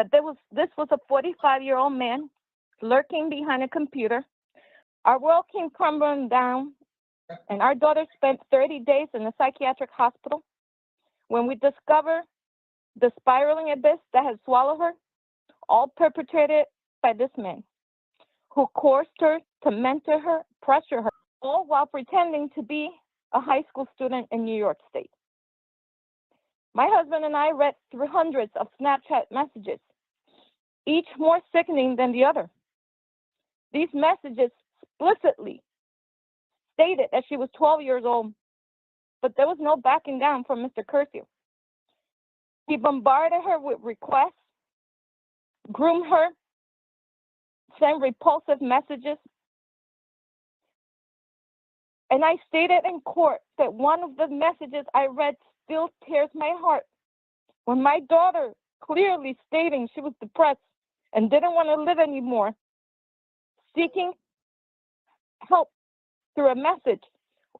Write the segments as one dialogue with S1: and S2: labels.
S1: that this was a 45-year-old man lurking behind a computer. Our world came crumbling down, and our daughter spent 30 days in a psychiatric hospital when we discovered the spiraling abyss that had swallowed her, all perpetrated by this man who coerced her to mentor her, pressure her, all while pretending to be a high school student in New York State. My husband and I read through hundreds of Snapchat messages, each more sickening than the other. These messages explicitly stated that she was 12 years old, but there was no backing down from Mr. Curcio. He bombarded her with requests, groomed her, sent repulsive messages. And I stated in court that one of the messages I read still tears my heart. When my daughter, clearly stating she was depressed and didn't want to live anymore, seeking help through a message,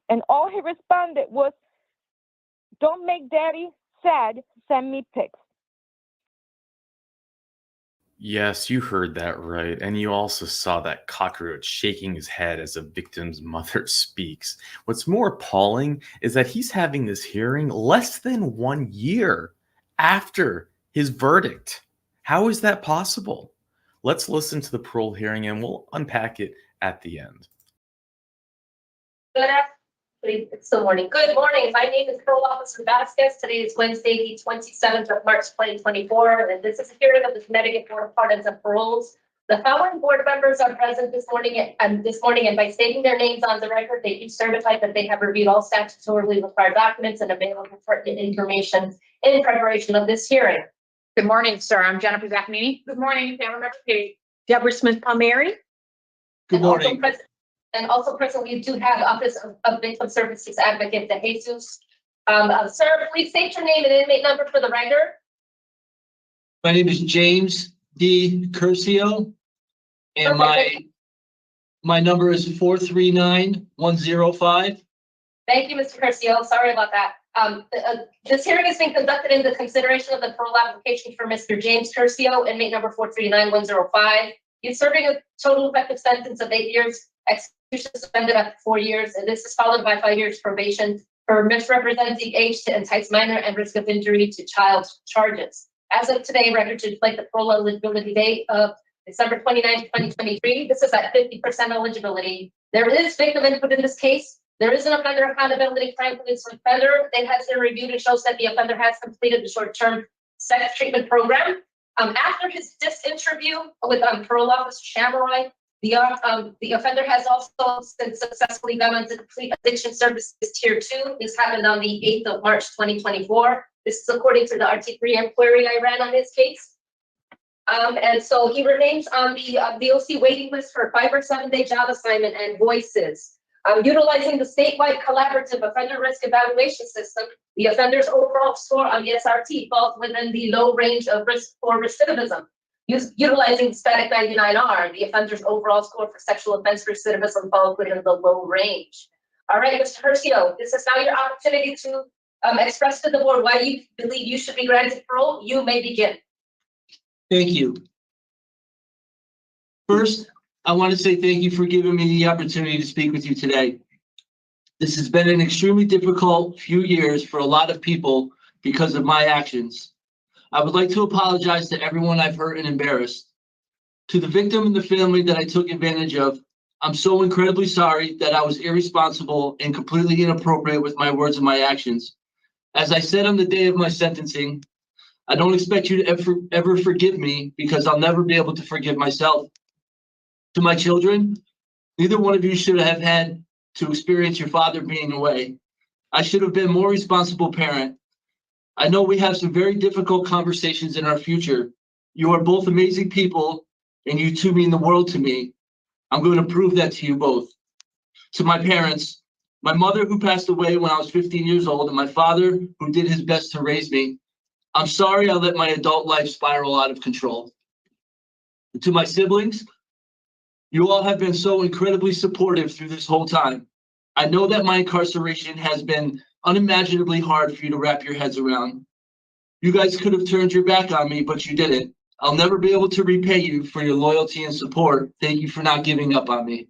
S1: and all he responded was, "Don't make daddy sad, send me pics."
S2: Yes, you heard that right. And you also saw that cockroach shaking his head as the victim's mother speaks. What's more appalling is that he's having this hearing less than 1 year after his verdict. How is that possible? Let's listen to the parole hearing and we'll unpack it at the end.
S3: Good afternoon. It's still morning. Good morning. My name is Parole Officer Vasquez. Today is Wednesday, the 27th of March, 2024, and this is a hearing of the Connecticut Board of Pardons and Paroles. The following board members are present this morning, and by stating their names on the record, they each certified that they have reviewed all statutorily required documents and available pertinent information in preparation of this hearing.
S4: Good morning, sir. I'm Jennifer Zaccanini.
S3: Good morning, Pamela Member Page.
S4: Deborah Smith-Palmieri.
S5: Good morning.
S3: Also present, we do have Office of Victim Services Advocate De Jesus. Sir, please state your name and inmate number for the record.
S5: My name is James D. Curcio, and my number is 439-105.
S3: Thank you, Mr. Curcio. Sorry about that. This hearing is being conducted in the consideration of the parole application for Mr. James Curcio, inmate number 439-105. He's serving a total effective sentence of 8 years. Execution suspended after 4 years, and this is followed by 5 years probation for misrepresenting age to entice minor and risk of injury to child charges. As of today, record should reflect the parole eligibility date of December 29, 2023. This is at 50% eligibility. There is victim input in this case. There is an offender accountability plan for this offender. It has been reviewed and shows that the offender has completed the short-term sex treatment program. After his disc interview with Parole Officer Shamurai, the offender has also since successfully gone on to complete addiction services tier 2. This happened on the 8th of March, 2024. This is according to the RT3 inquiry I ran on his case. And so he remains on the DOC waiting list for a 5 or 7 day job assignment and voices. Utilizing the statewide collaborative offender risk evaluation system, the offender's overall score on the SRT falls within the low range of risk for recidivism. Utilizing static 99R, the offender's overall score for sexual offense recidivism falls within the low range. All right, Mr. Curcio, this is now your opportunity to express to the board why you believe you should be granted parole. You may begin.
S5: Thank you. First, I want to say thank you for giving me the opportunity to speak with you today. This has been an extremely difficult few years for a lot of people because of my actions. I would like to apologize to everyone I've hurt and embarrassed. To the victim and the family that I took advantage of, I'm so incredibly sorry that I was irresponsible and completely inappropriate with my words and my actions. As I said on the day of my sentencing, I don't expect you to ever forgive me because I'll never be able to forgive myself. To my children, neither one of you should have had to experience your father being away. I should have been a more responsible parent. I know we have some very difficult conversations in our future. You are both amazing people, and you two mean the world to me. I'm going to prove that to you both. To my parents, my mother who passed away when I was 15 years old, and my father who did his best to raise me, I'm sorry I let my adult life spiral out of control. And to my siblings, you all have been so incredibly supportive through this whole time. I know that my incarceration has been unimaginably hard for you to wrap your heads around. You guys could have turned your back on me, but you didn't. I'll never be able to repay you for your loyalty and support. Thank you for not giving up on me.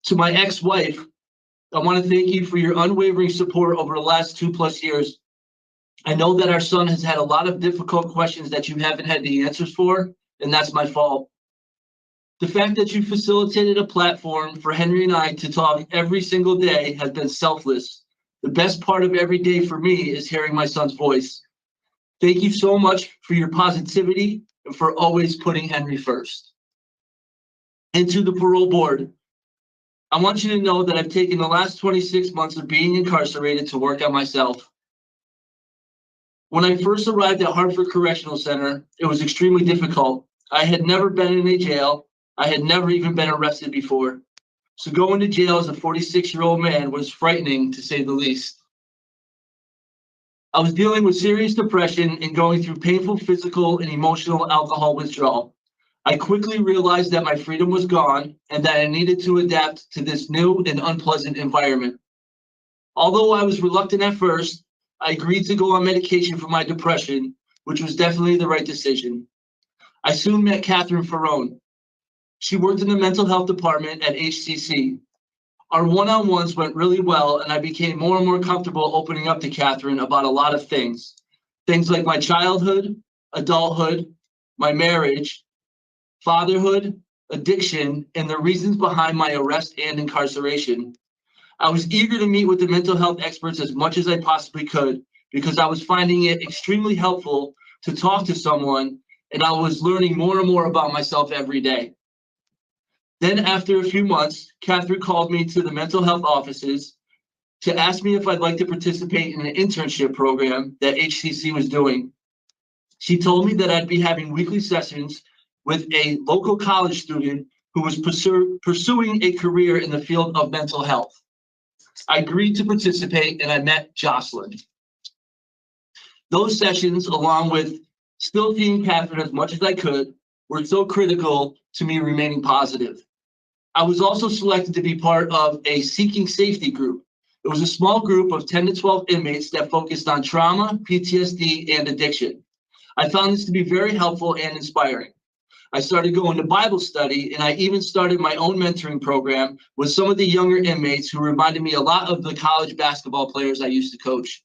S5: To my ex-wife, I want to thank you for your unwavering support over the last 2+ years. I know that our son has had a lot of difficult questions that you haven't had the answers for, and that's my fault. The fact that you facilitated a platform for Henry and I to talk every single day has been selfless. The best part of every day for me is hearing my son's voice. Thank you so much for your positivity and for always putting Henry first. And to the parole board, I want you to know that I've taken the last 26 months of being incarcerated to work on myself. When I first arrived at Hartford Correctional Center, it was extremely difficult. I had never been in a jail. I had never even been arrested before. So going to jail as a 46-year-old man was frightening, to say the least. I was dealing with serious depression and going through painful physical and emotional alcohol withdrawal. I quickly realized that my freedom was gone and that I needed to adapt to this new and unpleasant environment. Although I was reluctant at first, I agreed to go on medication for my depression, which was definitely the right decision. I soon met Catherine Ferrone. She worked in the mental health department at HCC. Our one-on-ones went really well, and I became more and more comfortable opening up to Catherine about a lot of things. Things like my childhood, adulthood, my marriage, fatherhood, addiction, and the reasons behind my arrest and incarceration. I was eager to meet with the mental health experts as much as I possibly could because I was finding it extremely helpful to talk to someone, and I was learning more and more about myself every day. Then after a few months, Catherine called me to the mental health offices to ask me if I'd like to participate in an internship program that HCC was doing. She told me that I'd be having weekly sessions with a local college student who was pursuing a career in the field of mental health. I agreed to participate and I met Jocelyn. Those sessions, along with still seeing Catherine as much as I could, were so critical to me remaining positive. I was also selected to be part of a seeking safety group. It was a small group of 10 to 12 inmates that focused on trauma, PTSD, and addiction. I found this to be very helpful and inspiring. I started going to Bible study, and I even started my own mentoring program with some of the younger inmates who reminded me a lot of the college basketball players I used to coach.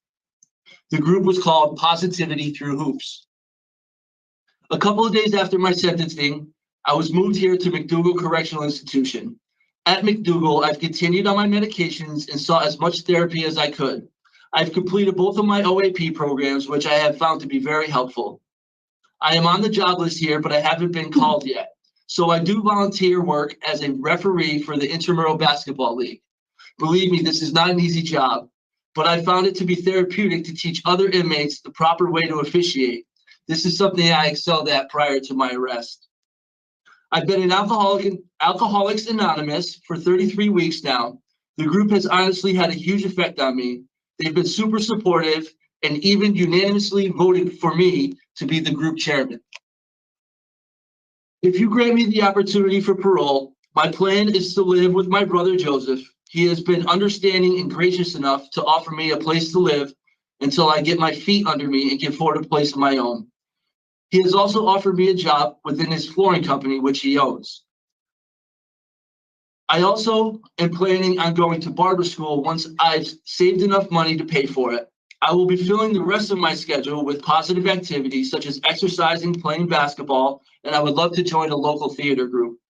S5: The group was called Positivity Through Hoops. A couple of days after my sentencing, I was moved here to McDougall Correctional Institution. At McDougall, I've continued on my medications and sought as much therapy as I could. I've completed both of my OAP programs, which I have found to be very helpful. I am on the job list here, but I haven't been called yet. So I do volunteer work as a referee for the Intramural Basketball League. Believe me, this is not an easy job, but I found it to be therapeutic to teach other inmates the proper way to officiate. This is something I excelled at prior to my arrest. I've been in Alcoholics Anonymous for 33 weeks now. The group has honestly had a huge effect on me. They've been super supportive and even unanimously voted for me to be the group chairman. If you grant me the opportunity for parole, my plan is to live with my brother Joseph. He has been understanding and gracious enough to offer me a place to live until I get my feet under me and can afford a place of my own. He has also offered me a job within his flooring company, which he owns. I also am planning on going to barber school once I've saved enough money to pay for it. I will be filling the rest of my schedule with positive activities such as exercising, playing basketball, and I would love to join a local theater group.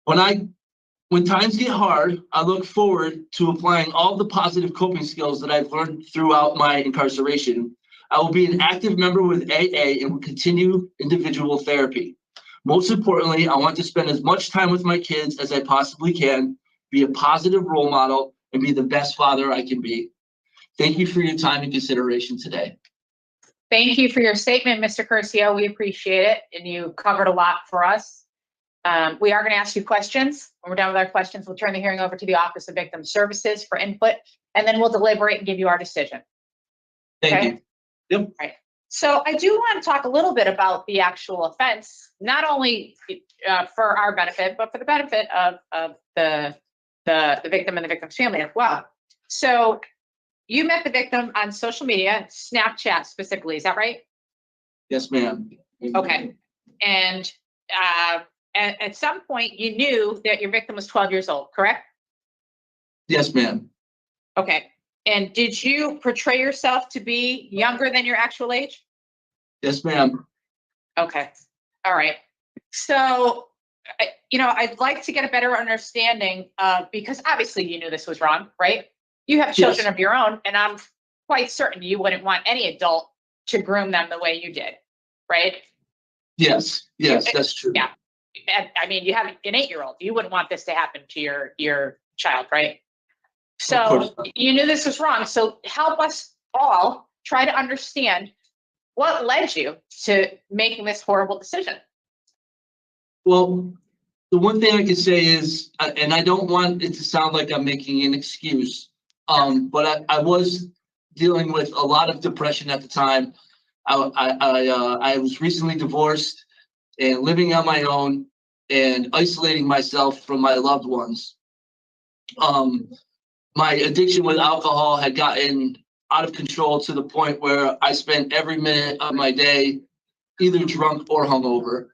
S5: When times get hard, I look forward to applying all the positive coping skills that I've learned throughout my incarceration. I will be an active member with AA and will continue individual therapy. Most importantly, I want to spend as much time with my kids as I possibly can, be a positive role model, and be the best father I can be. Thank you for your time and consideration today.
S4: Thank you for your statement, Mr. Curcio. We appreciate it, and you covered a lot for us. We are going to ask you questions. When we're done with our questions, we'll turn the hearing over to the Office of Victim Services for input, and then we'll deliberate and give you our decision.
S5: Thank you. Yep.
S4: Right. So I do want to talk a little bit about the actual offense, not only for our benefit, but for the benefit of the victim and the victim's family as well. So you met the victim on social media, Snapchat specifically, is that right?
S5: Yes, ma'am.
S4: Okay. And at some point, you knew that your victim was 12 years old, correct?
S5: Yes, ma'am.
S4: Okay. And did you portray yourself to be younger than your actual age?
S5: Yes, ma'am.
S4: Okay. All right. So, I'd like to get a better understanding because obviously you knew this was wrong, right? You have children
S5: Yes.
S4: of your own, and I'm quite certain you wouldn't want any adult to groom them the way you did, right?
S5: Yes, that's true.
S4: Yeah. And, I mean, you have an 8-year-old. You wouldn't want this to happen to your child, right?
S5: Of course
S4: So
S5: not.
S4: you knew this was wrong. So help us all try to understand what led you to making this horrible decision.
S5: Well, the one thing I can say is, and I don't want it to sound like I'm making an excuse, but I was dealing with a lot of depression at the time. I was recently divorced and living on my own and isolating myself from my loved ones. My addiction with alcohol had gotten out of control to the point where I spent every minute of my day either drunk or hungover.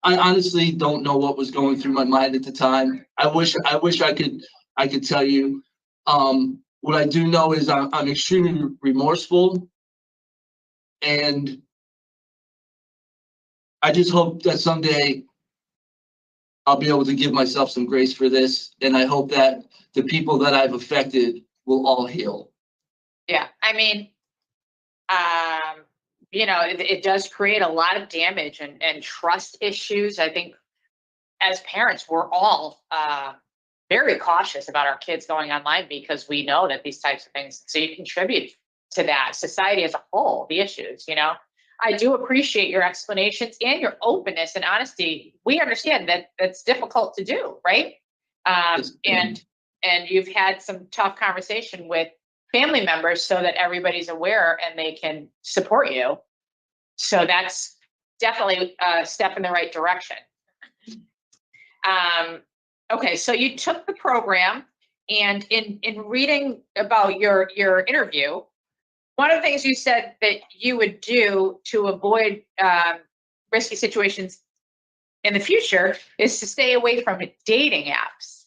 S5: I honestly don't know what was going through my mind at the time. I wish I could tell you. What I do know is I'm extremely remorseful, and I just hope that someday I'll be able to give myself some grace for this, and I hope that the people that I've affected will all heal.
S4: Yeah. I mean, it does create a lot of damage and trust issues. I think as parents, we're all very cautious about our kids going online because we know that these types of things, so you contribute to that society as a whole, the issues, I do appreciate your explanations and your openness and honesty. We understand that that's difficult to do, right? And you've had some tough conversation with family members so that everybody's aware and they can support you. So that's definitely a step in the right direction. Okay, so you took the program, and in reading about your interview, one of the things you said that you would do to avoid risky situations in the future is to stay away from dating apps.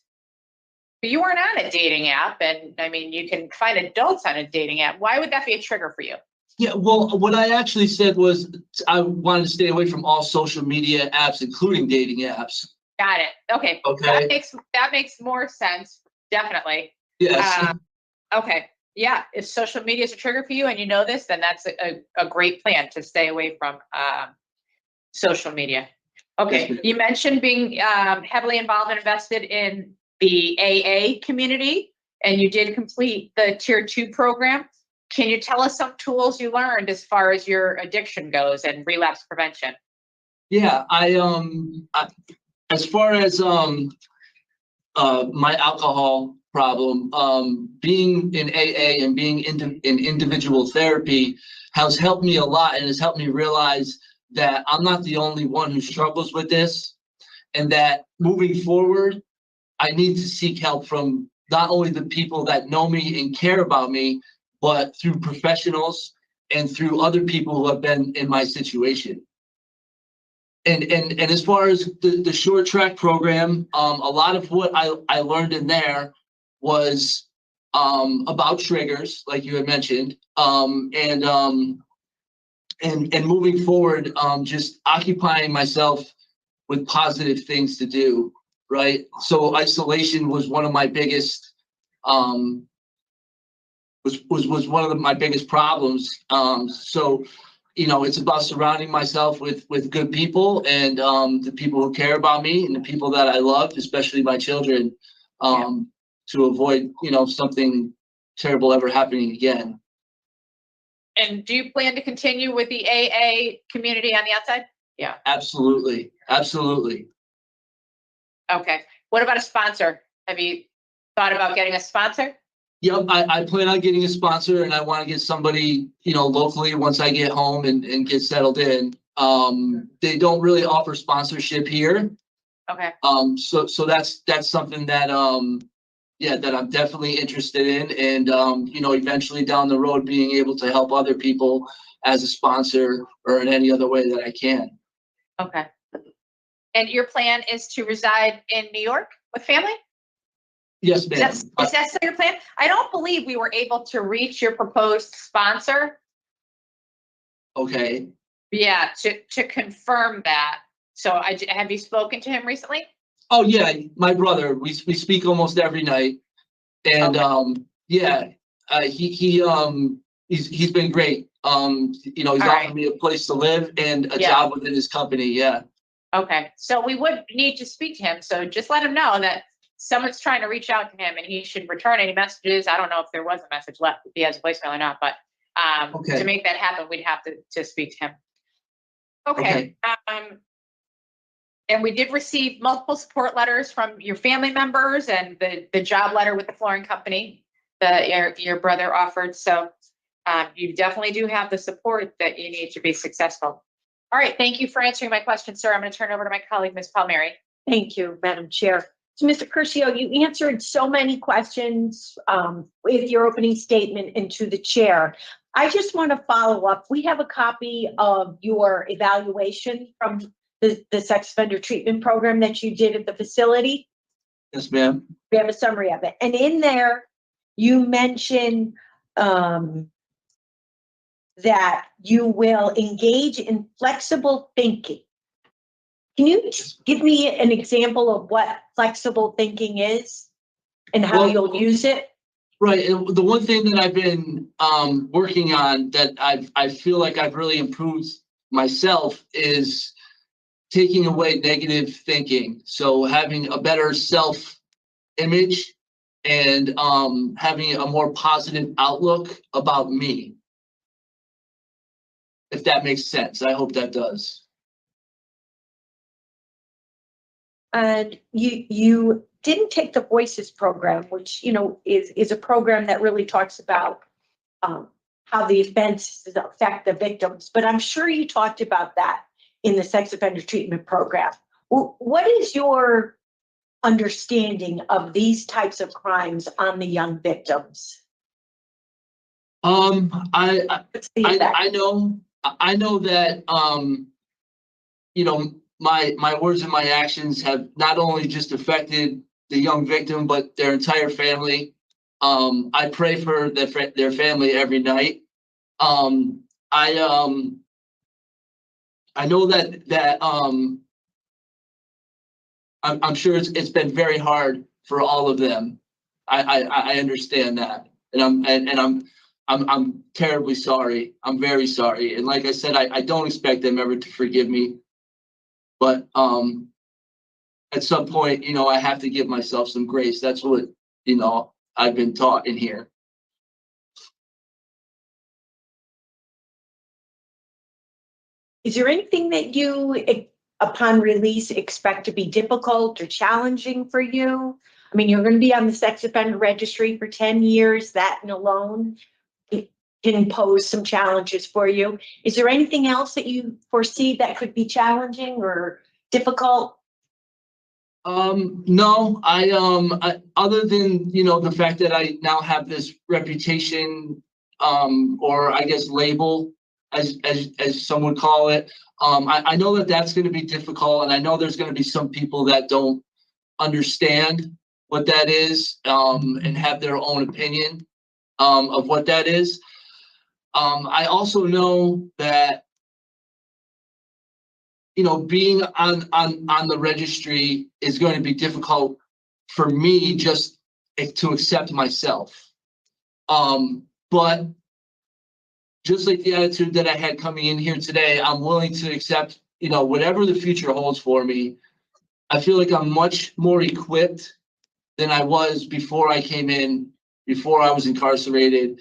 S4: But you weren't on a dating app, and I mean, you can find adults on a dating app. Why would that be a trigger for you?
S5: Yeah, well, what I actually said was I wanted to stay away from all social media apps, including dating apps.
S4: Got it. Okay.
S5: Okay.
S4: That makes more sense. Definitely.
S5: Yes.
S4: Okay. Yeah. If social media is a trigger for you and you know this, then that's a great plan to stay away from social media. Okay.
S5: Yes,
S4: You mentioned being heavily involved and invested in the AA community, and you did complete the Tier 2 program. Can you tell us some tools you learned as far as your addiction goes and relapse prevention?
S5: Yeah, as far as my alcohol problem, being in AA and being in individual therapy has helped me a lot, and has helped me realize that I'm not the only one who struggles with this, and that moving forward, I need to seek help from not only the people that know me and care about me, but through professionals and through other people who have been in my situation. And as far as the short track program, a lot of what I learned in there was about triggers, like you had mentioned, and moving forward, just occupying myself with positive things to do. Right. So isolation was one of my biggest was one of my biggest problems. So it's about surrounding myself with good people, and the people who care about me and the people that I love, especially my children, to avoid, something terrible ever happening again.
S4: And do you plan to continue with the AA community on the outside? Yeah.
S5: Absolutely. Absolutely.
S4: Okay. What about a sponsor? Have you thought about getting a sponsor?
S5: Yep, I plan on getting a sponsor, and I want to get somebody, locally once I get home and get settled in. They don't really offer sponsorship here.
S4: Okay.
S5: So that's something that that I'm definitely interested in, and eventually down the road being able to help other people as a sponsor or in any other way that I can.
S4: Okay. And your plan is to reside in New York with family?
S5: Yes, ma'am.
S4: Is that still your plan? I don't believe we were able to reach your proposed sponsor.
S5: Okay.
S4: Yeah, to confirm that. So have you spoken to him recently?
S5: Oh yeah, my brother. We speak almost every night, and he's been great. He's
S4: All
S5: offered
S4: right.
S5: me a place to live and a
S4: Yeah.
S5: job within his company. Yeah.
S4: Okay, so we would need to speak to him. So just let him know that someone's trying to reach out to him and he should return any messages. I don't know if there was a message left, if he has a voicemail or not, but
S5: Okay.
S4: to make that happen, we'd have to speak to him. Okay. And we did receive multiple support letters from your family members and the job letter with the flooring company that your brother offered. So you definitely do have the support that you need to be successful. All right, thank you for answering my question, sir. I'm going to turn it over to my colleague, Ms. Palmieri.
S6: Thank you, Madam Chair. So, Mr. Curcio, you answered so many questions with your opening statement and to the chair. I just want to follow up. We have a copy of your evaluation from the sex offender treatment program that you did at the facility.
S5: Yes, ma'am.
S6: We have a summary of it. And in there, you mentioned that you will engage in flexible thinking. Can you just give me an example of what flexible thinking is and how you'll use it?
S5: Right. And the one thing that I've been working on that I feel like I've really improved myself is taking away negative thinking. So having a better self-image and having a more positive outlook about me. If that makes sense. I hope that does.
S6: And you didn't take the Voices program, which is a program that really talks about how the offenses affect the victims. But I'm sure you talked about that in the sex offender treatment program. What is your understanding of these types of crimes on the young victims?
S5: I know that my words and my actions have not only just affected the young victim, but their entire family. I pray for their family every night. I know that I'm sure it's been very hard for all of them. I understand that, and I'm terribly sorry. I'm very sorry, and like I said, I don't expect them ever to forgive me. But at some point, I have to give myself some grace. That's what, I've been taught in here.
S6: Is there anything that you, upon release, expect to be difficult or challenging for you? I mean, you're going to be on the sex offender registry for 10 years. That alone can pose some challenges for you. Is there anything else that you foresee that could be challenging or difficult?
S5: No, I other than the fact that I now have this reputation, or I guess label, as some would call it. I know that that's going to be difficult, and I know there's going to be some people that don't understand what that is, and have their own opinion of what that is. I also know that being on the registry is going to be difficult for me just to accept myself. But just like the attitude that I had coming in here today, I'm willing to accept, whatever the future holds for me. I feel like I'm much more equipped than I was before I came in, before I was incarcerated.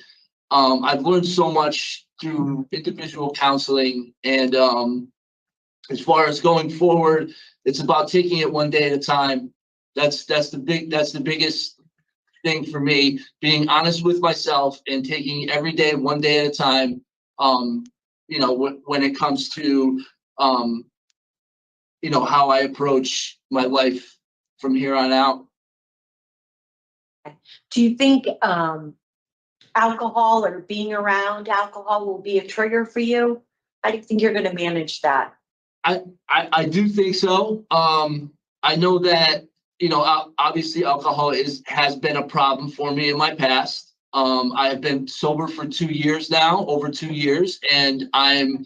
S5: I've learned so much through individual counseling, and as far as going forward, it's about taking it one day at a time. That's the biggest thing for me, being honest with myself and taking every day one day at a time. When it comes to how I approach my life from here on out.
S6: Do you think alcohol or being around alcohol will be a trigger for you? How do you think you're going to manage that?
S5: I do think so. I know that, obviously alcohol has been a problem for me in my past. I have been sober for 2 years now, over 2 years, and I'm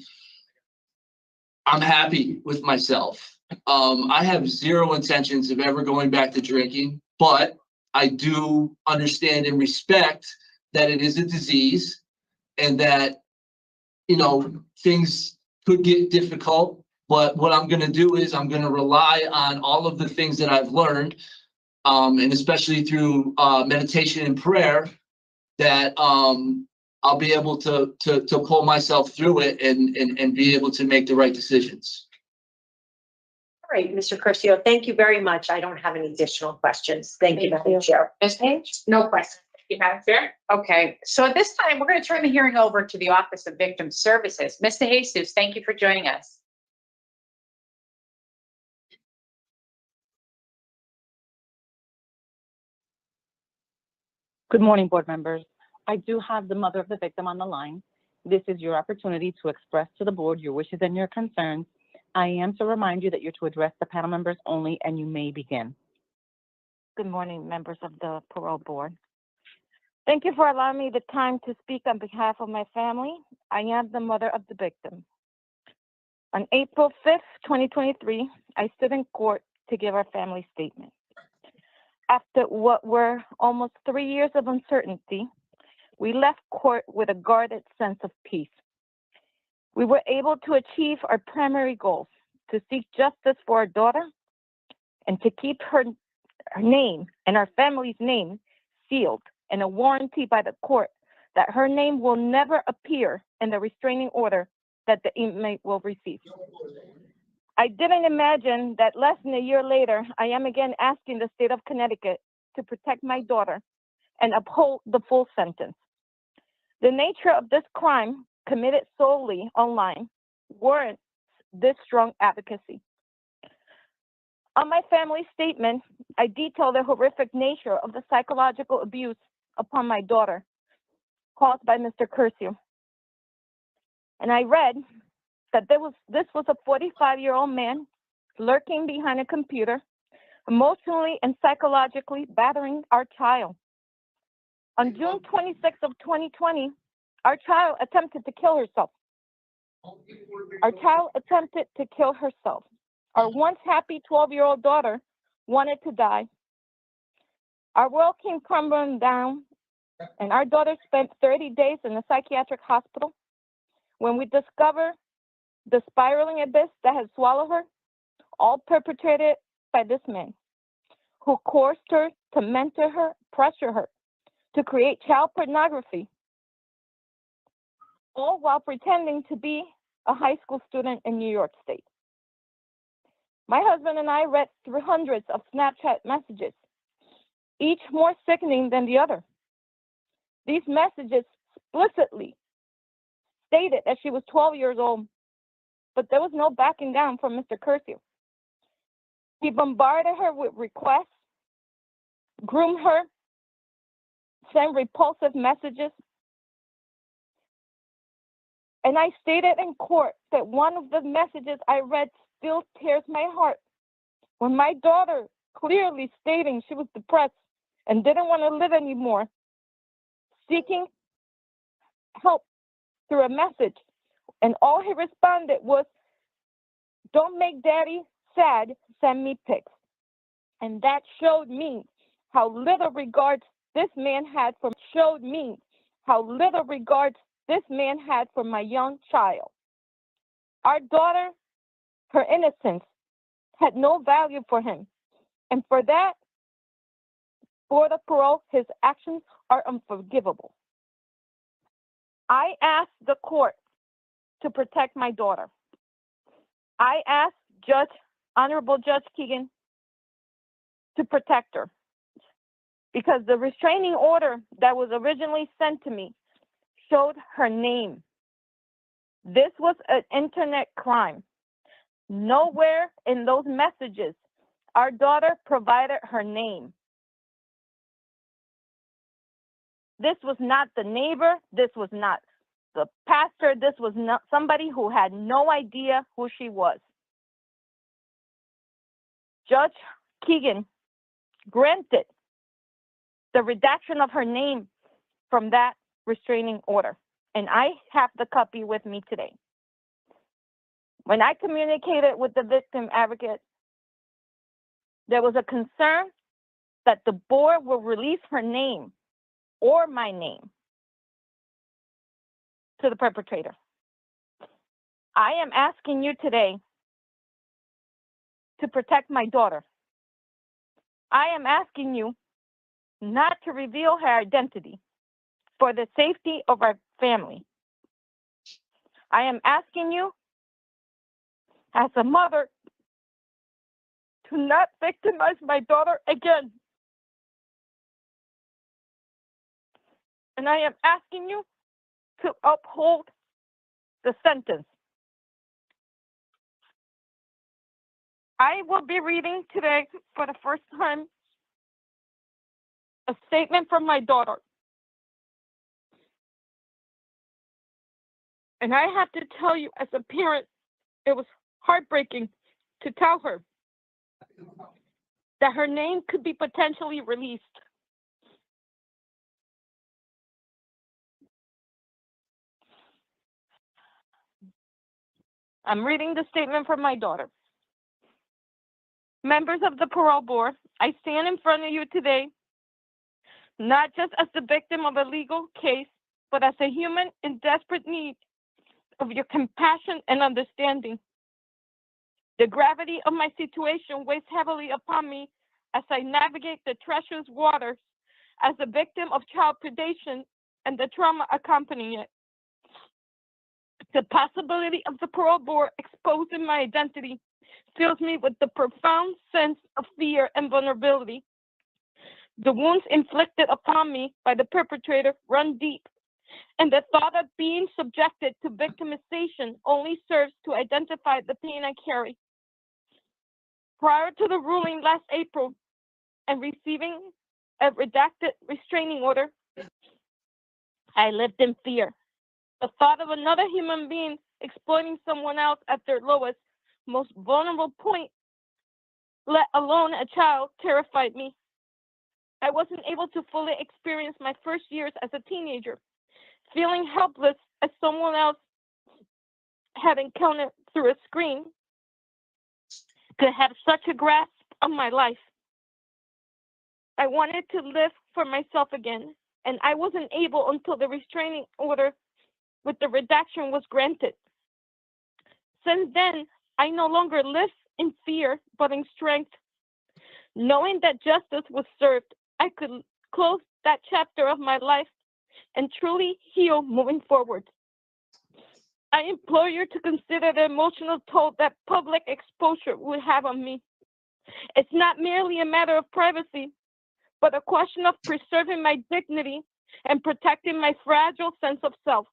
S5: happy with myself. I have zero intentions of ever going back to drinking, but I do understand and respect that it is a disease and that, things could get difficult. But what I'm going to do is I'm going to rely on all of the things that I've learned, and especially through meditation and prayer, that I'll be able to pull myself through it and be able to make the right decisions.
S6: All right, Mr. Curcio, thank you very much. I don't have any additional questions. Thank you, Madam Chair.
S4: Ms. Page? No questions. You have fair? Okay, so at this time, we're going to turn the hearing over to the Office of Victim Services. Ms. DeJesus, thank you for joining us.
S7: Good morning, board members. I do have the mother of the victim on the line. This is your opportunity to express to the board your wishes and your concerns. I am to remind you that you're to address the panel members only, and you may begin.
S1: Good morning, members of the Parole Board. Thank you for allowing me the time to speak on behalf of my family. I am the mother of the victim. On April 5th, 2023, I stood in court to give our family statement. After what were almost 3 years of uncertainty, we left court with a guarded sense of peace. We were able to achieve our primary goals, to seek justice for our daughter and to keep her name and our family's name sealed, and a warranty by the court that her name will never appear in the restraining order that the inmate will receive. I didn't imagine that less than a year later, I am again asking the state of Connecticut to protect my daughter and uphold the full sentence. The nature of this crime, committed solely online, warrants this strong advocacy. On my family statement, I detail the horrific nature of the psychological abuse upon my daughter caused by Mr. Curcio. And I read that this was a 45-year-old man lurking behind a computer, emotionally and psychologically battering our child. On June 26th of 2020, our child attempted to kill herself. Our once happy 12-year-old daughter wanted to die. Our world came crumbling down, and our daughter spent 30 days in a psychiatric hospital when we discovered the spiraling abyss that had swallowed her, all perpetrated by this man who coerced her to mentor her, pressure her to create child pornography, all while pretending to be a high school student in New York State. My husband and I read through hundreds of Snapchat messages, each more sickening than the other. These messages explicitly stated that she was 12 years old, but there was no backing down from Mr. Curcio. He bombarded her with requests, groomed her, sent repulsive messages. And I stated in court that one of the messages I read still tears my heart. When my daughter clearly stating she was depressed and didn't want to live anymore, seeking help through a message. And all he responded was, "Don't make daddy sad, send me pics." And that showed me how little regards this man had for my young child. Our daughter, her innocence, had no value for him. And for that, for the parole, his actions are unforgivable. I asked the court to protect my daughter. I asked Honorable Judge Keegan to protect her because the restraining order that was originally sent to me showed her name. This was an internet crime. Nowhere in those messages our daughter provided her name. This was not the neighbor. This was not the pastor. This was not somebody who had no idea who she was. Judge Keegan granted the redaction of her name from that restraining order, and I have the copy with me today. When I communicated with the victim advocate, there was a concern that the board will release her name or my name to the perpetrator. I am asking you today to protect my daughter. I am asking you not to reveal her identity for the safety of our family. I am asking you, as a mother, to not victimize my daughter again. And I am asking you to uphold the sentence. I will be reading today for the first time a statement from my daughter. And I have to tell you, as a parent, it was heartbreaking to tell her that her name could be potentially released. I'm reading the statement from my daughter. Members of the parole board, I stand in front of you today, not just as the victim of a legal case, but as a human in desperate need of your compassion and understanding. The gravity of my situation weighs heavily upon me as I navigate the treacherous waters as a victim of child predation and the trauma accompanying it. The possibility of the parole board exposing my identity fills me with the profound sense of fear and vulnerability. The wounds inflicted upon me by the perpetrator run deep, and the thought of being subjected to victimization only serves to identify the pain I carry. Prior to the ruling last April and receiving a redacted restraining order, I lived in fear. The thought of another human being exploiting someone else at their lowest, most vulnerable point, let alone a child, terrified me. I wasn't able to fully experience my first years as a teenager, feeling helpless as someone else had encountered through a screen could have such a grasp on my life. I wanted to live for myself again, and I wasn't able until the restraining order with the redaction was granted. Since then, I no longer live in fear, but in strength. Knowing that justice was served, I could close that chapter of my life and truly heal moving forward. I implore you to consider the emotional toll that public exposure would have on me. It's not merely a matter of privacy, but a question of preserving my dignity and protecting my fragile sense of self.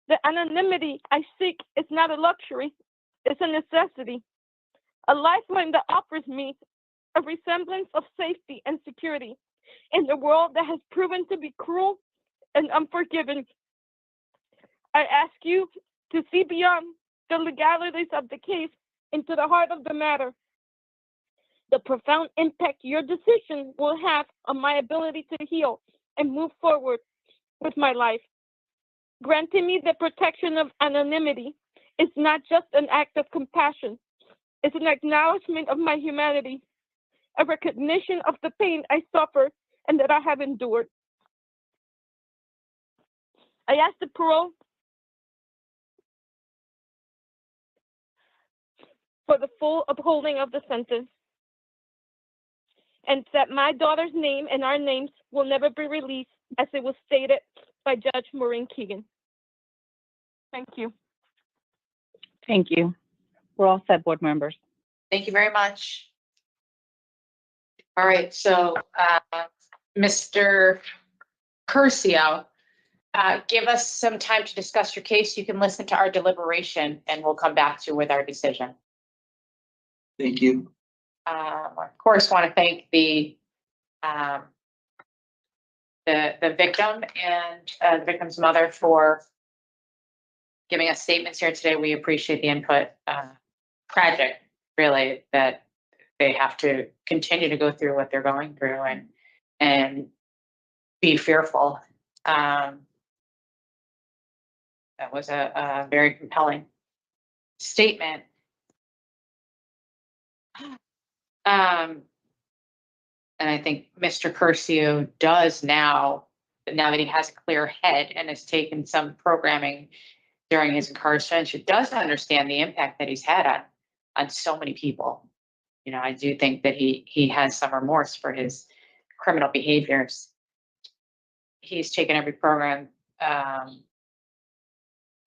S1: The anonymity I seek is not a luxury, it's a necessity. A lifeline that offers me a resemblance of safety and security in a world that has proven to be cruel and unforgiving. I ask you to see beyond the legalities of the case into the heart of the matter. The profound impact your decision will have on my ability to heal and move forward with my life. Granting me the protection of anonymity is not just an act of compassion, it's an acknowledgement of my humanity, a recognition of the pain I suffer and that I have endured. I ask the parole for the full upholding of the sentence, and that my daughter's name and our names will never be released, as it was stated by Judge Maureen Keegan. Thank you.
S7: Thank you. We're all set, board members.
S4: Thank you very much. All right, so Mr. Curcio, give us some time to discuss your case. You can listen to our deliberation and we'll come back to you with our decision.
S5: Thank you.
S4: Of course, want to thank the the victim and the victim's mother for giving us statements here today. We appreciate the input. Tragic, really, that they have to continue to go through what they're going through and be fearful. That was a very compelling statement. And I think Mr. Curcio does now that he has a clear head and has taken some programming during his incarceration, does understand the impact that he's had on so many people. You know, I do think that he has some remorse for his criminal behaviors. He's taken every program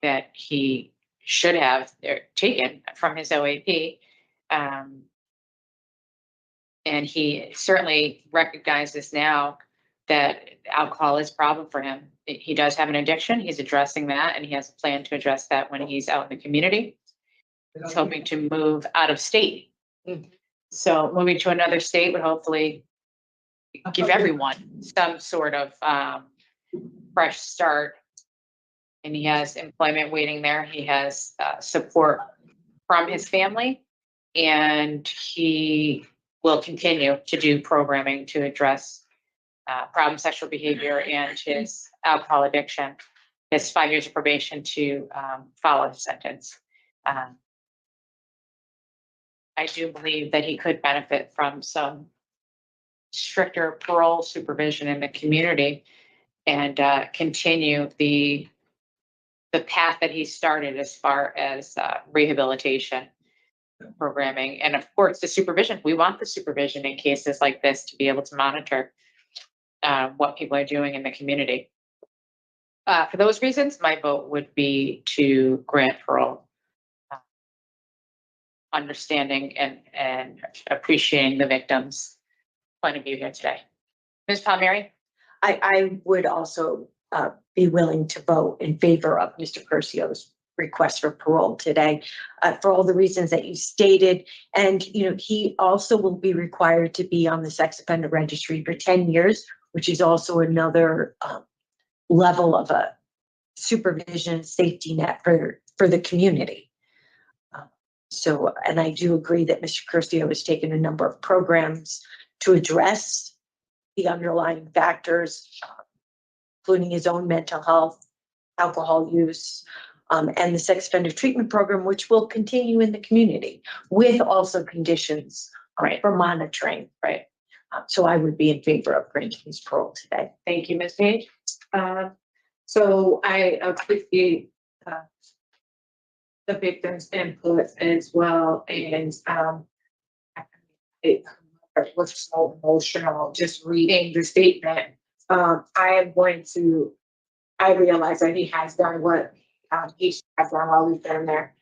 S4: that he should have taken from his OAP. And he certainly recognizes now that alcohol is a problem for him. He does have an addiction. He's addressing that, and he has a plan to address that when he's out in the community. He's hoping to move out of state. So moving to another state would hopefully give everyone some sort of fresh start. And he has employment waiting there. He has support from his family, and he will continue to do programming to address problem sexual behavior and his alcohol addiction. His 5 years of probation to follow his sentence. I do believe that he could benefit from some stricter parole supervision in the community and continue the path that he started as far as rehabilitation programming. And of course, the supervision. We want the supervision in cases like this to be able to monitor what people are doing in the community. For those reasons, my vote would be to grant parole. Understanding and appreciating the victim's point of view here today. Ms. Palmieri?
S6: I would also be willing to vote in favor of Mr. Curcio's request for parole today for all the reasons that you stated. And, you know, he also will be required to be on the sex offender registry for 10 years, which is also another level of a supervision safety net for the community. So, and I do agree that Mr. Curcio has taken a number of programs to address the underlying factors, including his own mental health, alcohol use, and the sex offender treatment program, which will continue in the community with also conditions for monitoring.
S4: Right.
S6: So I would be in favor of granting his parole today.
S4: Thank you, Ms. Page.
S8: So I appreciate the victim's input as well, and it was so emotional just reading the statement. I realize that he has done what he has done while we've been there,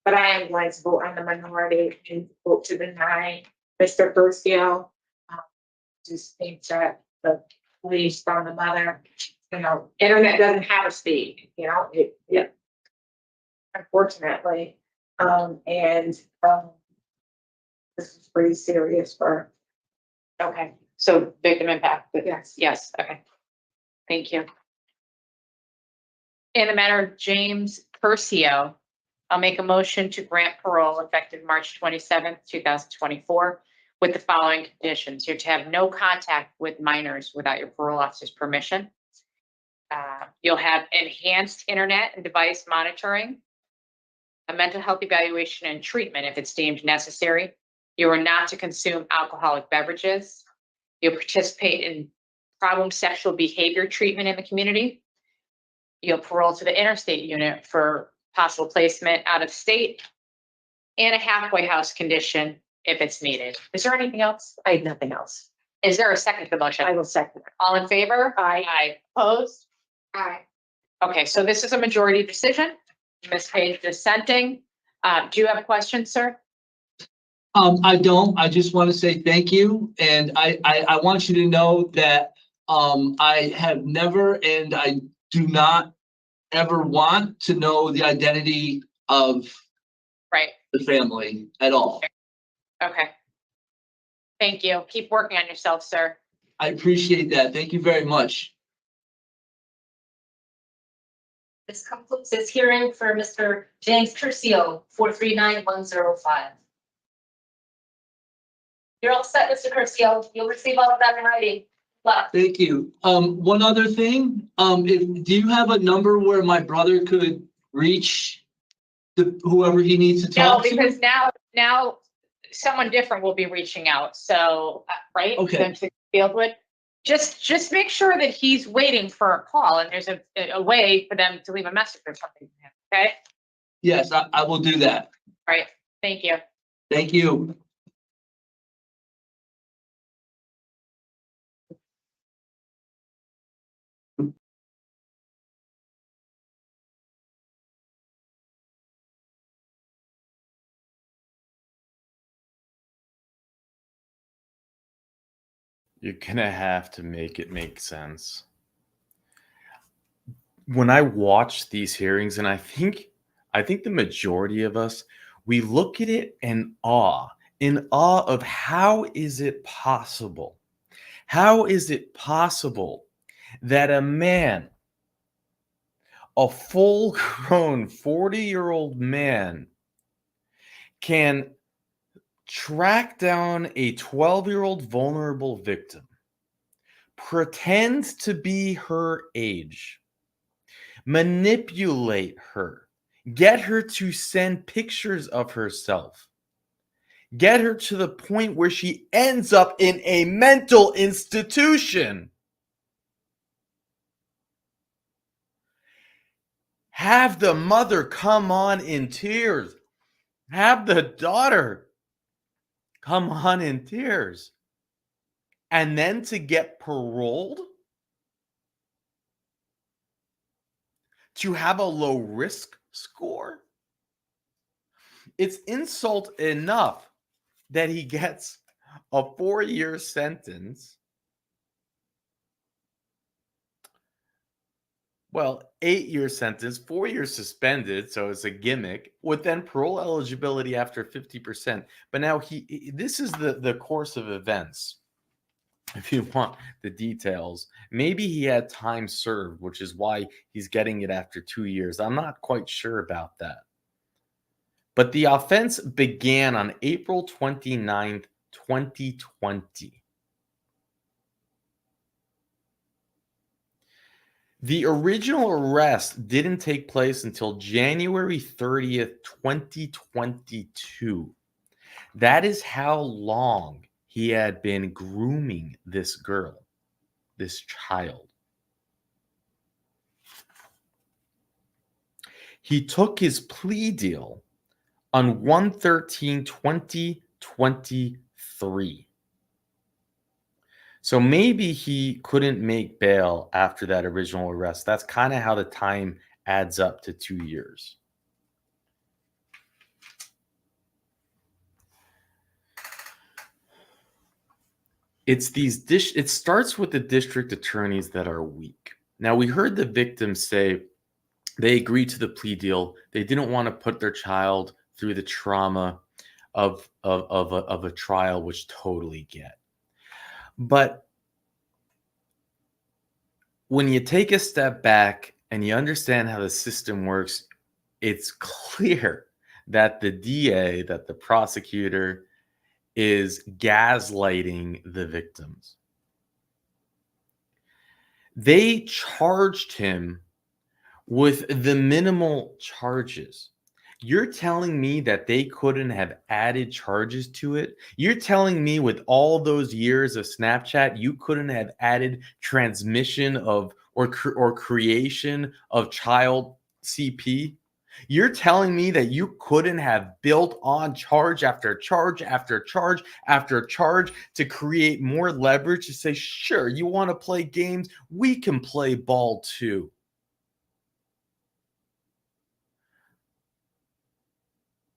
S8: but I am going to vote on the minority and vote to deny Mr. Curcio. Just think that the police found the mother, you know, internet doesn't have a speed, you know, unfortunately. This is pretty serious for.
S4: Okay, so victim impact.
S8: Yes.
S4: Yes, okay. Thank you. In the matter of James Curcio, I'll make a motion to grant parole effective March 27th, 2024, with the following conditions. You're to have no contact with minors without your parole officer's permission. You'll have enhanced internet and device monitoring, a mental health evaluation and treatment if it's deemed necessary. You are not to consume alcoholic beverages. You'll participate in problem sexual behavior treatment in the community. You'll parole to the interstate unit for possible placement out of state, and a halfway house condition if it's needed. Is there anything else?
S6: I have nothing else.
S4: Is there a second to the motion?
S6: I will second it.
S4: All in favor? Aye. Opposed?
S8: Aye.
S4: Okay, so this is a majority decision. Ms. Page dissenting. Do you have questions, sir?
S5: I don't. I just want to say thank you. And I want you to know that I have never, and I do not ever want to know the identity of the family at all.
S4: Okay. Thank you. Keep working on yourself, sir.
S5: I appreciate that. Thank you very much.
S3: This concludes this hearing for Mr. James Curcio, 439-105. You're all set, Mr. Curcio. You'll receive all of that in writing. Luck.
S5: Thank you. One other thing, do you have a number where my brother could reach whoever he needs to
S4: No,
S5: talk to?
S4: because now someone different will be reaching out. So, right?
S5: Okay.
S4: Then to Fieldwood. Just make sure that he's waiting for a call and there's a way for them to leave a message or something. Okay?
S5: Yes, I will do that.
S4: All right. Thank you.
S5: Thank you.
S2: You're gonna have to make it make sense. When I watch these hearings, and I think the majority of us, we look at it in awe of how is it possible? How is it possible that a man, a full-grown 40-year-old man, can track down a 12-year-old vulnerable victim, pretend to be her age, manipulate her, get her to send pictures of herself, get her to the point where she ends up in a mental institution, have the mother come on in tears, have the daughter come on in tears, and then to get paroled, to have a low risk score. It's insult enough that he gets a 4-year sentence. Well, 8-year sentence, 4 years suspended, so it's a gimmick, with then parole eligibility after 50%. But now this is the course of events. If you want the details, maybe he had time served, which is why he's getting it after 2 years. I'm not quite sure about that. But the offense began on April 29th, 2020. The original arrest didn't take place until January 30th, 2022. That is how long he had been grooming this girl, this child. He took his plea deal on 1/13/2023. So maybe he couldn't make bail after that original arrest. That's kind of how the time adds up to 2 years. It starts with the district attorneys that are weak. Now, we heard the victims say they agreed to the plea deal. They didn't want to put their child through the trauma of a trial, which totally get. But when you take a step back and you understand how the system works, it's clear that the DA, that the prosecutor is gaslighting the victims. They charged him with the minimal charges. You're telling me that they couldn't have added charges to it? You're telling me with all those years of Snapchat, you couldn't have added transmission of or creation of child CP? You're telling me that you couldn't have built on charge after charge after charge after charge to create more leverage to say, sure, you want to play games? We can play ball too.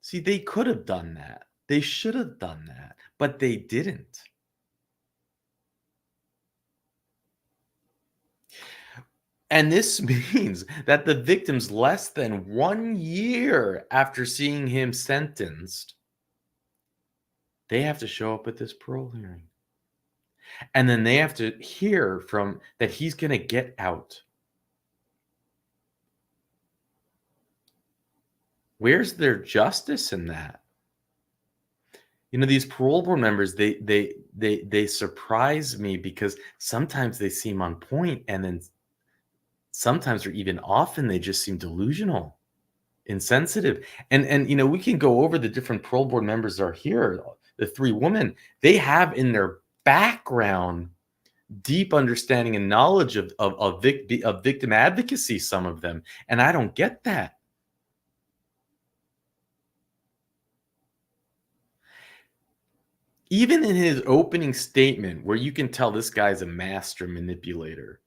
S2: See, they could have done that. They should have done that, but they didn't. And this means that the victims, less than 1 year after seeing him sentenced, they have to show up at this parole hearing. And then they have to hear from that he's going to get out. Where's their justice in that? You know, these parole board members, they surprise me because sometimes they seem on point, and then sometimes, or even often, they just seem delusional, insensitive. And you know, we can go over the different parole board members that are here. The three women, they have in their background deep understanding and knowledge of victim advocacy, some of them, and I don't get that. Even in his opening statement, where you can tell this guy's a master manipulator,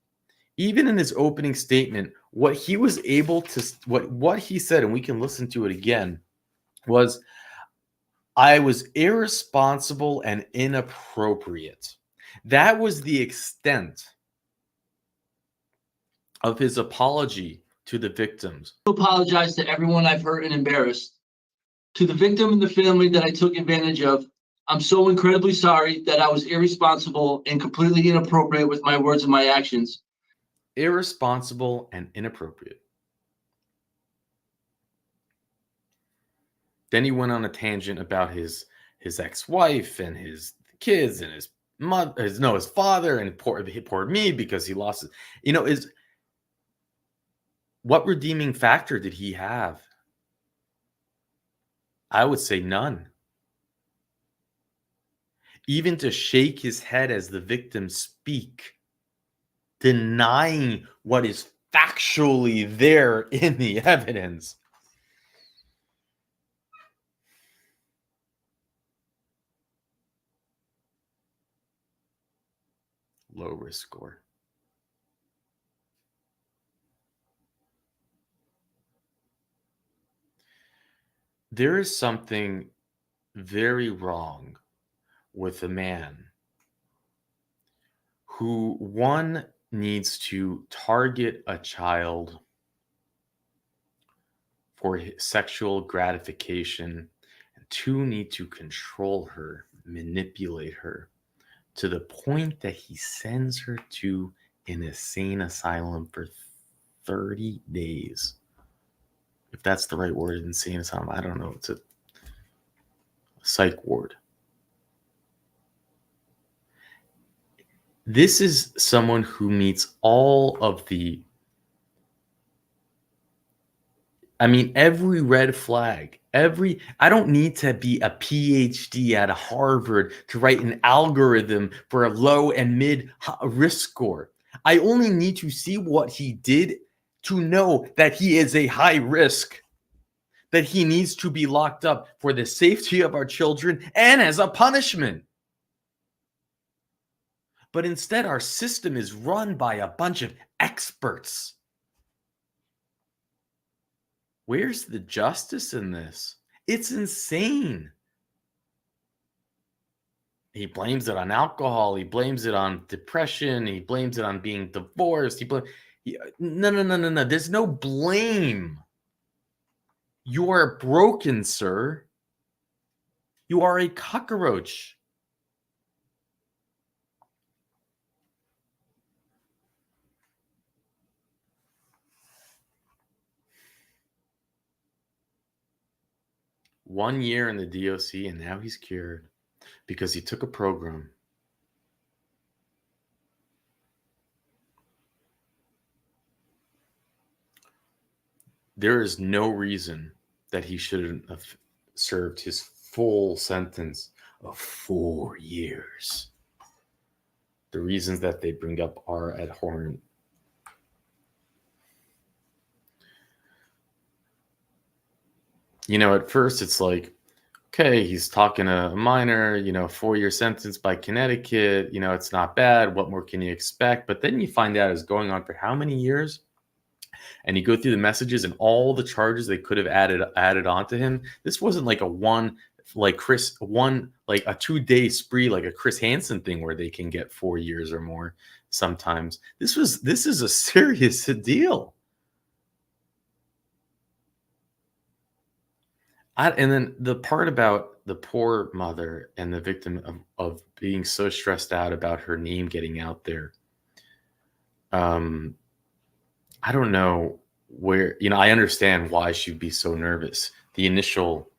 S2: even in his opening statement, what he was able to, what he said, and we can listen to it again, was, I was irresponsible and inappropriate. That was the extent of his apology to the victims.
S5: I apologize to everyone I've hurt and embarrassed. To the victim and the family that I took advantage of, I'm so incredibly sorry that I was irresponsible and completely inappropriate with my words and my actions.
S2: Irresponsible and inappropriate. Then he went on a tangent about his ex-wife and his kids and his mother, his father, and poor me because he lost it. You know, what redeeming factor did he have? I would say none. Even to shake his head as the victims speak, denying what is factually there in the evidence. Low risk score. There is something very wrong with a man who, one, needs to target a child for sexual gratification, and two, need to control her, manipulate her, to the point that he sends her to an insane asylum for 30 days. If that's the right word, insane asylum, I don't know. It's a psych ward. This is someone who meets all of every red flag. I don't need to be a PhD at Harvard to write an algorithm for a low and mid risk score. I only need to see what he did to know that he is a high risk, that he needs to be locked up for the safety of our children and as a punishment. But instead, our system is run by a bunch of experts. Where's the justice in this? It's insane. He blames it on alcohol. He blames it on depression. He blames it on being divorced. No. There's no blame. You are broken, sir. You are a cockroach. One year in the DOC, and now he's cured because he took a program. There is no reason that he shouldn't have served his full sentence of 4 years. The reasons that they bring up are abhorrent. You know, at first it's like, okay, he's talking to a minor, 4-year sentence by Connecticut, it's not bad. What more can you expect? But then you find out it's going on for how many years? And you go through the messages and all the charges they could have added onto him. This wasn't like a 2-day spree, like a Chris Hansen thing where they can get 4 years or more sometimes. This is a serious deal. And then the part about the poor mother and the victim of being so stressed out about her name getting out there. I don't know where, I understand why she'd be so nervous. The initial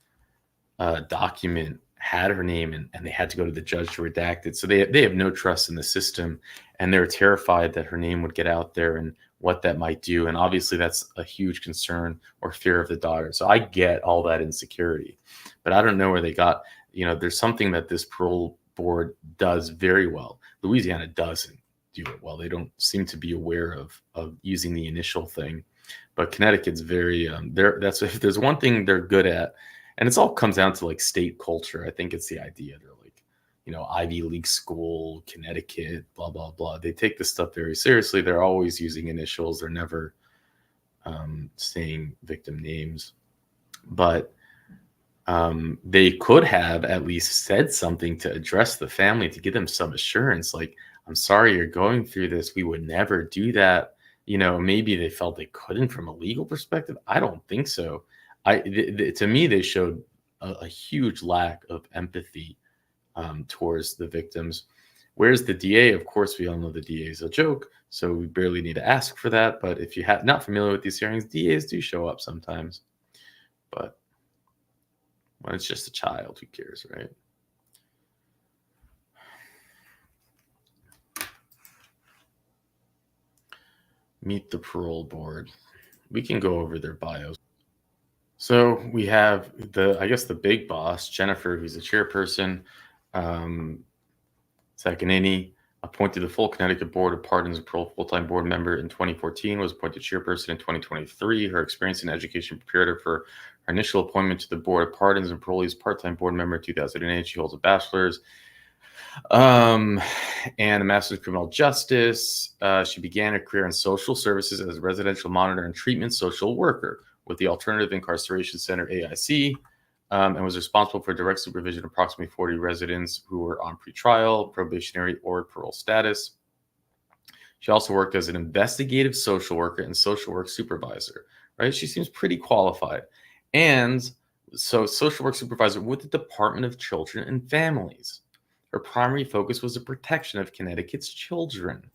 S2: document had her name, and they had to go to the judge to redact it. So they have no trust in the system, and they're terrified that her name would get out there and what that might do. And obviously that's a huge concern or fear of the daughter. So I get all that insecurity, but I don't know where they got, there's something that this parole board does very well. Louisiana doesn't do it well. They don't seem to be aware of using the initial thing, but Connecticut's very, that's, if there's one thing they're good at, and it's all comes down to like state culture. I think it's the idea. They're like, Ivy League school, Connecticut, blah, blah, blah. They take this stuff very seriously. They're always using initials. They're never saying victim names. But they could have at least said something to address the family, to give them some assurance. Like, I'm sorry you're going through this. We would never do that. Maybe they felt they couldn't from a legal perspective. I don't think so. To me, they showed a huge lack of empathy towards the victims. Whereas the DA, of course, we all know the DA is a joke, so we barely need to ask for that. But if you're not familiar with these hearings, DAs do show up sometimes. But when it's just a child, who cares, right? Meet the parole board. We can go over their bios. So we have the big boss, Jennifer, who's the chairperson. Sacanini, appointed the full Connecticut Board of Pardons and Parole full-time board member in 2014, was appointed chairperson in 2023. Her experience in education prepared her for her initial appointment to the Board of Pardons and Parole as part-time board member in 2008. She holds a bachelor's and a master's in criminal justice. She began her career in social services as a residential monitor and treatment social worker with the Alternative Incarceration Center, AIC, and was responsible for direct supervision of approximately 40 residents who were on pretrial, probationary, or parole status. She also worked as an investigative social worker and social work supervisor, right? She seems pretty qualified. And so social work supervisor with the Department of Children and Families. Her primary focus was the protection of Connecticut's children.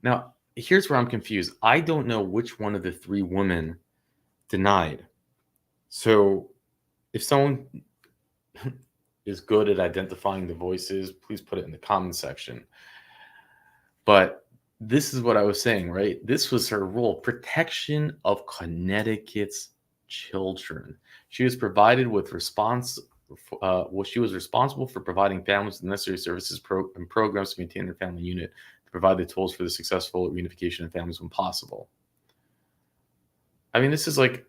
S2: Now, here's where I'm confused. I don't know which one of the three women denied. So if someone is good at identifying the voices, please put it in the comment section. But this is what I was saying, right? This was her role, protection of Connecticut's children. She was provided with she was responsible for providing families with necessary services and programs to maintain their family unit, to provide the tools for the successful reunification of families when possible. I mean, this is like,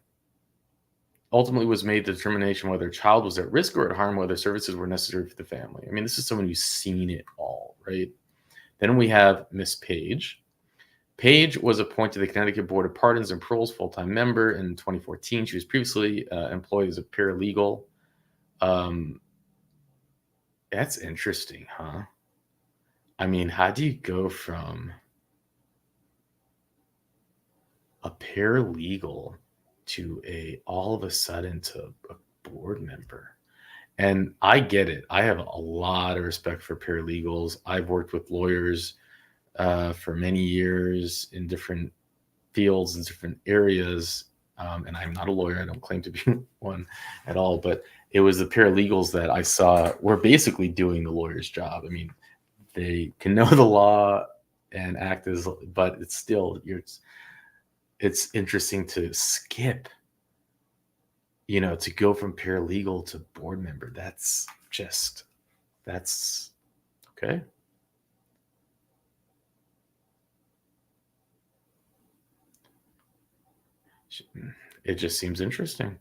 S2: ultimately was made the determination whether a child was at risk or at harm, whether services were necessary for the family. I mean, this is someone who's seen it all, right? Then we have Miss Page. Page was appointed to the Connecticut Board of Pardons and Parole's full-time member in 2014. She was previously employed as a paralegal. That's interesting, huh? I mean, how do you go from a paralegal to all of a sudden to a board member? And I get it. I have a lot of respect for paralegals. I've worked with lawyers for many years in different fields and different areas. And I'm not a lawyer. I don't claim to be one at all. But it was the paralegals that I saw were basically doing the lawyer's job. I mean, they can know the law and act as, but it's still, it's interesting to skip, to go from paralegal to board member. That's okay. It just seems interesting.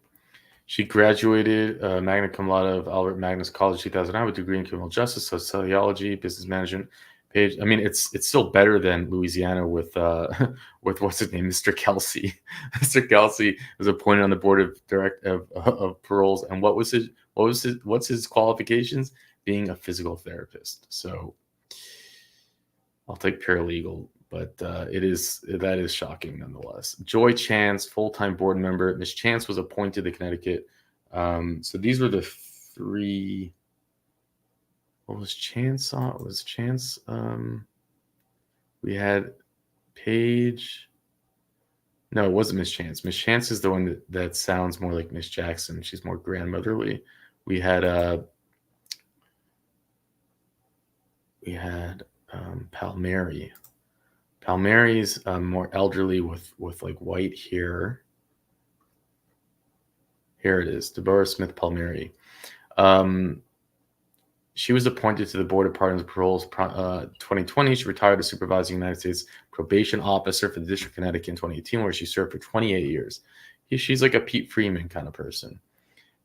S2: She graduated magna cum laude of Albert Magnus College 2009 with a degree in criminal justice, sociology, business management. Page. I mean, it's still better than Louisiana with what's his name, Mr. Kelsey. Mr. Kelsey was appointed on the board of paroles, and what's his qualifications? Being a physical therapist. So I'll take paralegal, but that is shocking nonetheless. Joy Chance, full-time board member. Ms. Chance was appointed to Connecticut. So these were the three. What was Chance on? Was Chance? We had Page, No, it wasn't Miss Chance. Miss Chance is the one that sounds more like Miss Jackson. She's more grandmotherly. We had Palmieri. Palmieri's more elderly with like white hair. Here it is, Deborah Smith Palmieri. She was appointed to the Board of Pardons and Paroles 2020. She retired as supervising United States probation officer for the District of Connecticut in 2018, where she served for 28 years. She's like a Pete Freeman kind of person.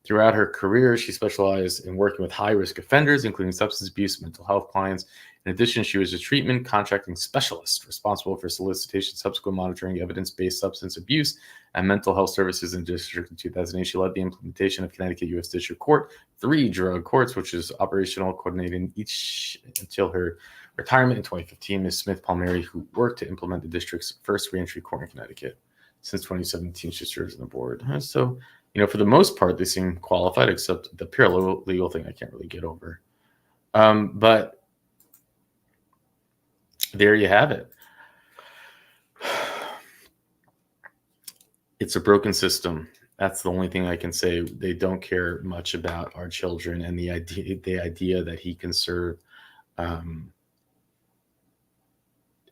S2: Throughout her career, she specialized in working with high-risk offenders, including substance abuse, mental health clients. In addition, she was a treatment contracting specialist responsible for solicitation, subsequent monitoring, evidence-based substance abuse, and mental health services in the district. In 2008, she led the implementation of Connecticut U.S. District Court 3 drug courts, which is operational, coordinating each until her retirement in 2015. Ms. Smith Palmieri, who worked to implement the district's first reentry court in Connecticut. Since 2017, she serves on the board. So, for the most part, they seem qualified, except the paralegal thing I can't really get over. But there you have it. It's a broken system. That's the only thing I can say. They don't care much about our children, and the idea that he can serve.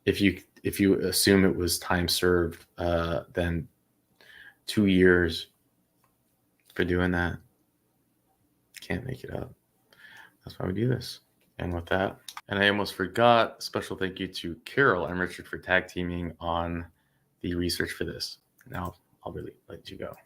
S2: If you assume it was time served, then 2 years for doing that. Can't make it up. That's why we do this. And with that, and I almost forgot, special thank you to Carol and Richard for tag teaming on the research for this. Now I'll really let you go.